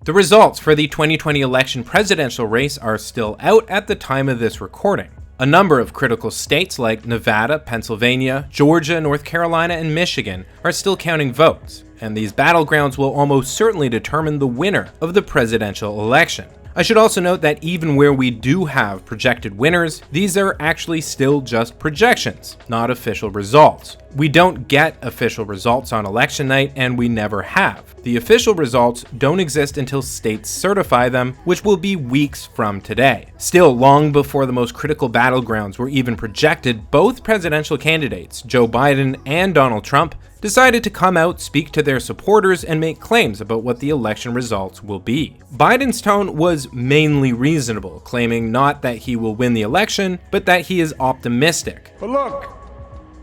The results for the 2020 election presidential race are still out at the time of this recording. A number of critical states like Nevada, Pennsylvania, Georgia, North Carolina, and Michigan are still counting votes, and these battlegrounds will almost certainly determine the winner of the presidential election. I should also note that even where we do have projected winners, these are actually still just projections, not official results. We don't get official results on election night, and we never have. The official results don't exist until states certify them, which will be weeks from today. Still, long before the most critical battlegrounds were even projected, both presidential candidates, Joe Biden and Donald Trump, decided to come out, speak to their supporters, and make claims about what the election results will be. Biden's tone was mainly reasonable, claiming not that he will win the election, but that he is optimistic. But look,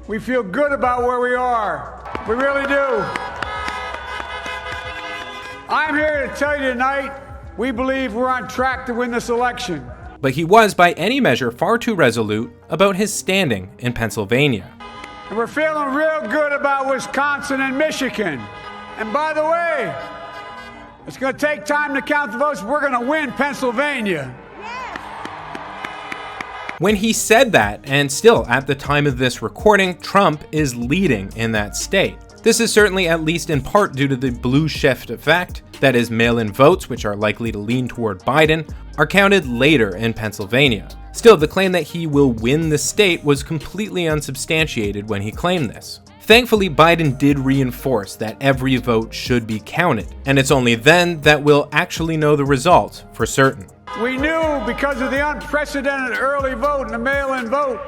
we feel good about where we are. We really do. I'm here to tell you tonight, we believe we're on track to win this election. But he was, by any measure, far too resolute about his standing in Pennsylvania. And we're feeling real good about Wisconsin and Michigan. And by the way, it's going to take time to count the votes. We're going to win Pennsylvania. When he said that, and still at the time of this recording, Trump is leading in that state. This is certainly at least in part due to the blue shift effect, that is, mail-in votes, which are likely to lean toward Biden, are counted later in Pennsylvania. Still, the claim that he will win the state was completely unsubstantiated when he claimed this. Thankfully, Biden did reinforce that every vote should be counted, and it's only then that we'll actually know the results for certain. We knew because of the unprecedented early vote and the mail-in vote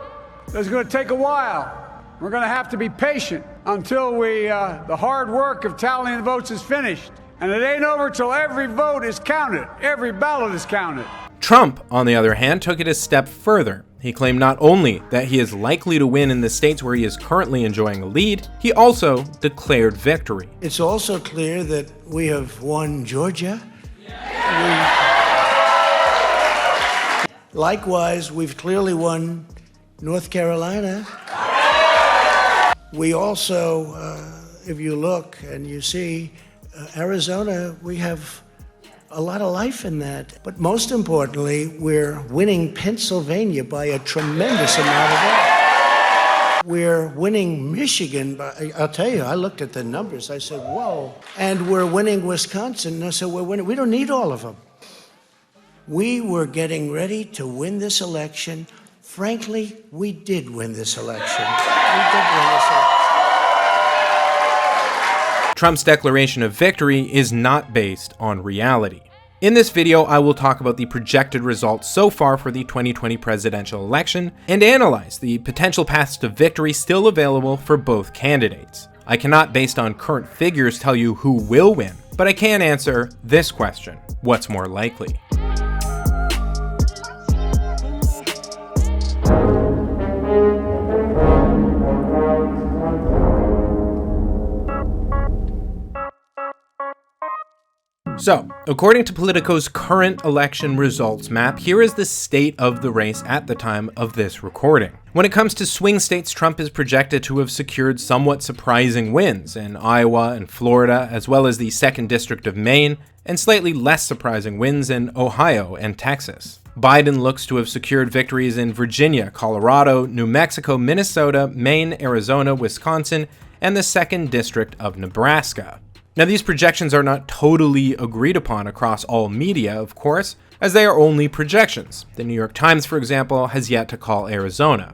that it's going to take a while. We're going to have to be patient until the hard work of tallying the votes is finished. And it ain't over till every vote is counted, every ballot is counted. Trump, on the other hand, took it a step further. He claimed not only that he is likely to win in the states where he is currently enjoying a lead, he also declared victory. It's also clear that we have won Georgia. Likewise, we've clearly won North Carolina. We also, if you look and you see, Arizona, we have a lot of life in that. But most importantly, we're winning Pennsylvania by a tremendous amount of votes. We're winning Michigan by, I'll tell you, I looked at the numbers, I said, whoa. And we're winning Wisconsin, and I said, we're winning. We don't need all of them. We were getting ready to win this election. Frankly, we did win this election. Trump's declaration of victory is not based on reality. In this video, I will talk about the projected results so far for the 2020 presidential election and analyze the potential paths to victory still available for both candidates. I cannot, based on current figures, tell you who will win, but I can answer this question: what's more likely? So, according to Politico's current election results map, here is the state of the race at the time of this recording. When it comes to swing states, Trump is projected to have secured somewhat surprising wins in Iowa and Florida, as well as the 2nd District of Maine, and slightly less surprising wins in Ohio and Texas. Biden looks to have secured victories in Virginia, Colorado, New Mexico, Minnesota, Maine, Arizona, Wisconsin, and the 2nd District of Nebraska. Now, these projections are not totally agreed upon across all media, of course, as they are only projections. The New York Times, for example, has yet to call Arizona.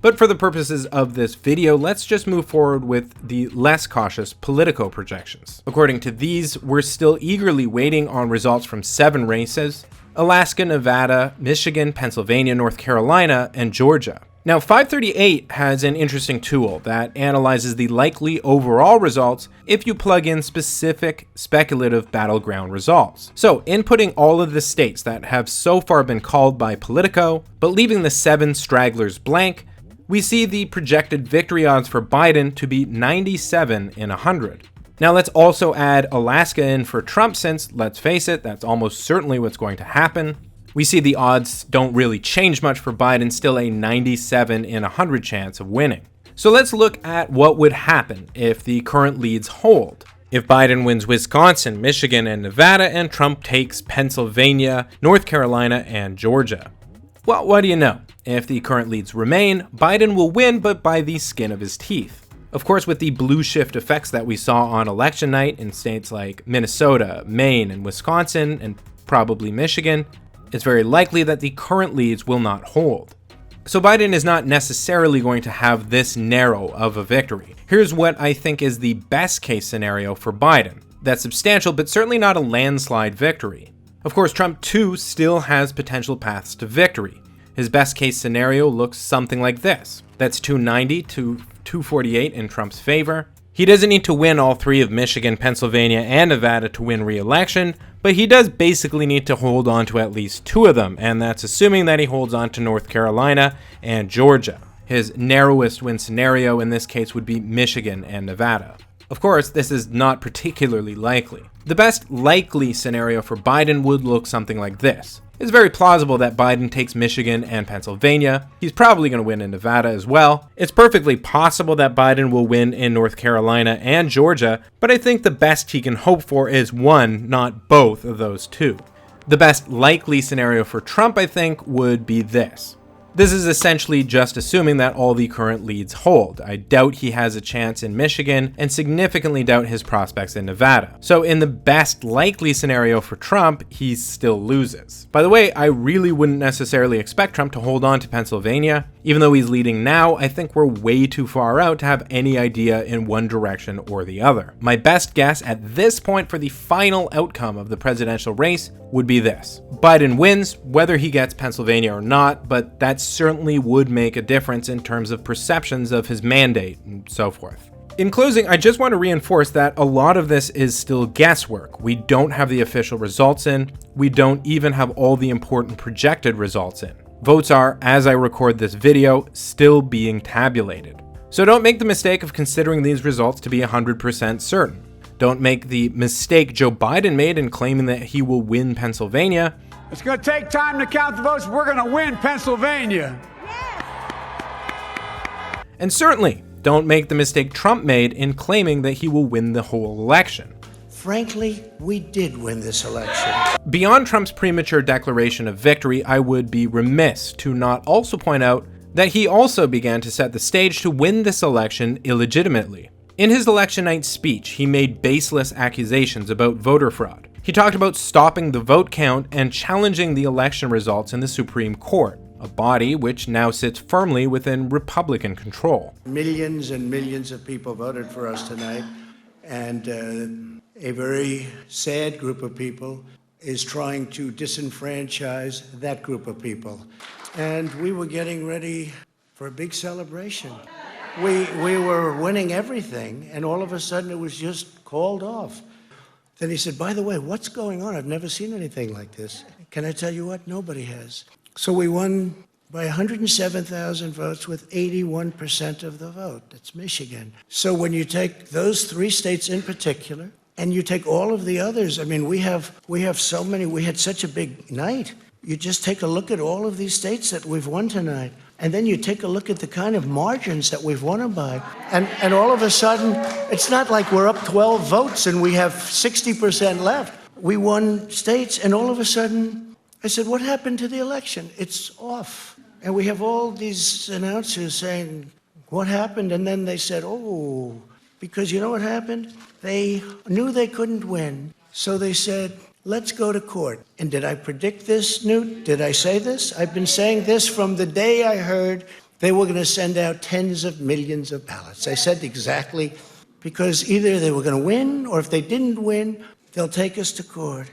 But for the purposes of this video, let's just move forward with the less cautious Politico projections. According to these, we're still eagerly waiting on results from 7 races: Alaska, Nevada, Michigan, Pennsylvania, North Carolina, and Georgia. Now, 538 has an interesting tool that analyzes the likely overall results if you plug in specific speculative battleground results. So, inputting all of the states that have so far been called by Politico, but leaving the 7 stragglers blank, we see the projected victory odds for Biden to be 97 in 100. Now, let's also add Alaska in for Trump, since, let's face it, that's almost certainly what's going to happen. We see the odds don't really change much for Biden, still a 97 in 100 chance of winning. So let's look at what would happen if the current leads hold. If Biden wins Wisconsin, Michigan, and Nevada, and Trump takes Pennsylvania, North Carolina, and Georgia. Well, what do you know? If the current leads remain, Biden will win, but by the skin of his teeth. Of course, with the blue shift effects that we saw on election night in states like Minnesota, Maine, and Wisconsin, and probably Michigan, it's very likely that the current leads will not hold. So Biden is not necessarily going to have this narrow of a victory. Here's what I think is the best case scenario for Biden. That's substantial, but certainly not a landslide victory. Of course, Trump too still has potential paths to victory. His best case scenario looks something like this. That's 290 to 248 in Trump's favor. He doesn't need to win all three of Michigan, Pennsylvania, and Nevada to win re-election, but he does basically need to hold on to at least two of them, and that's assuming that he holds on to North Carolina and Georgia. His narrowest win scenario in this case would be Michigan and Nevada. Of course, this is not particularly likely. The best likely scenario for Biden would look something like this. It's very plausible that Biden takes Michigan and Pennsylvania. He's probably going to win in Nevada as well. It's perfectly possible that Biden will win in North Carolina and Georgia, but I think the best he can hope for is one, not both of those two. The best likely scenario for Trump, I think, would be this. This is essentially just assuming that all the current leads hold. I doubt he has a chance in Michigan and significantly doubt his prospects in Nevada. So in the best likely scenario for Trump, he still loses. By the way, I really wouldn't necessarily expect Trump to hold on to Pennsylvania. Even though he's leading now, I think we're way too far out to have any idea in one direction or the other. My best guess at this point for the final outcome of the presidential race would be this. Biden wins, whether he gets Pennsylvania or not, but that certainly would make a difference in terms of perceptions of his mandate and so forth. In closing, I just want to reinforce that a lot of this is still guesswork. We don't have the official results in. We don't even have all the important projected results in. Votes are, as I record this video, still being tabulated. So don't make the mistake of considering these results to be 100% certain. Don't make the mistake Joe Biden made in claiming that he will win Pennsylvania. It's going to take time to count the votes. We're going to win Pennsylvania. And certainly, don't make the mistake Trump made in claiming that he will win the whole election. Frankly, we did win this election. Beyond Trump's premature declaration of victory, I would be remiss to not also point out that he also began to set the stage to win this election illegitimately. In his election night speech, he made baseless accusations about voter fraud. He talked about stopping the vote count and challenging the election results in the Supreme Court, a body which now sits firmly within Republican control. Millions and millions of people voted for us tonight, and a very sad group of people is trying to disenfranchise that group of people. And we were getting ready for a big celebration. We were winning everything, and all of a sudden it was just called off. Then he said, by the way, what's going on? I've never seen anything like this. Can I tell you what? Nobody has. So we won by 107,000 votes with 81% of the vote. That's Michigan. So when you take those three states in particular, and you take all of the others, I mean, we have so many, we had such a big night. You just take a look at all of these states that we've won tonight. And then you take a look at the kind of margins that we've won them by. And all of a sudden, it's not like we're up 12 votes and we have 60% left. We won states, and all of a sudden, I said, what happened to the election? It's off. And we have all these announcers saying, what happened? And then they said, oh, because you know what happened? They knew they couldn't win. So they said, let's go to court. And did I predict this, Newt? Did I say this? I've been saying this from the day I heard they were going to send out tens of millions of ballots. I said exactly, because either they were going to win, or if they didn't win, they'll take us to court.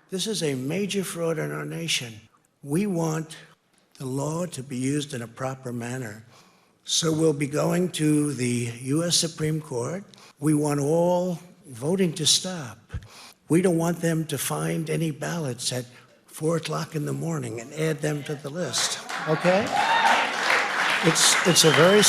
This is a major fraud in our nation. We want the law to be used in a proper manner. So we'll be going to the U.S. Supreme Court. We want all voting to stop. We don't want them to find any ballots at 4 o'clock in the morning and add them to the list, okay? It's a very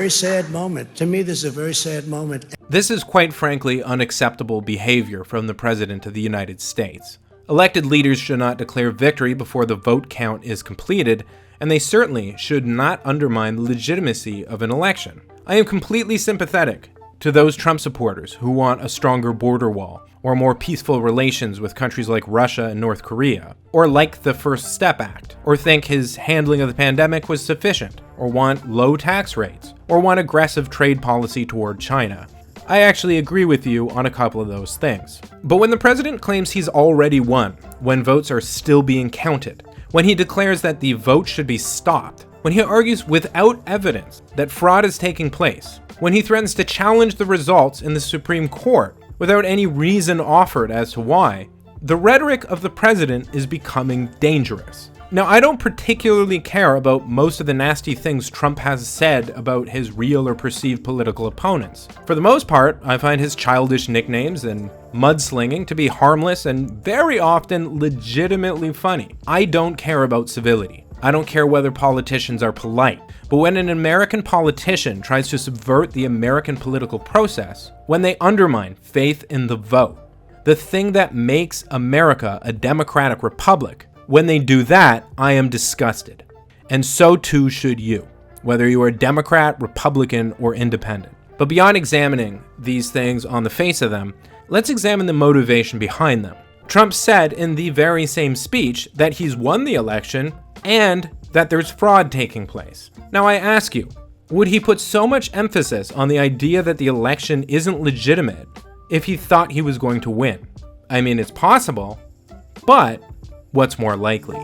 sad moment. To me, this is a very sad moment. This is quite frankly unacceptable behavior from the President of the United States. Elected leaders should not declare victory before the vote count is completed, and they certainly should not undermine the legitimacy of an election. I am completely sympathetic to those Trump supporters who want a stronger border wall, or more peaceful relations with countries like Russia and North Korea, or like the First Step Act, or think his handling of the pandemic was sufficient, or want low tax rates, or want aggressive trade policy toward China, I actually agree with you on a couple of those things. But when the president claims he's already won, when votes are still being counted, when he declares that the vote should be stopped, when he argues without evidence that fraud is taking place, when he threatens to challenge the results in the Supreme Court without any reason offered as to why, the rhetoric of the president is becoming dangerous. Now, I don't particularly care about most of the nasty things Trump has said about his real or perceived political opponents. For the most part, I find his childish nicknames and mudslinging to be harmless and very often legitimately funny. I don't care about civility. I don't care whether politicians are polite. But when an American politician tries to subvert the American political process, when they undermine faith in the vote, the thing that makes America a democratic republic, when they do that, I am disgusted. And so too should you, whether you are Democrat, Republican, or independent. But beyond examining these things on the face of them, let's examine the motivation behind them. Trump said in the very same speech that he's won the election and that there's fraud taking place. Now I ask you, would he put so much emphasis on the idea that the election isn't legitimate if he thought he was going to win? I mean, it's possible, but what's more likely?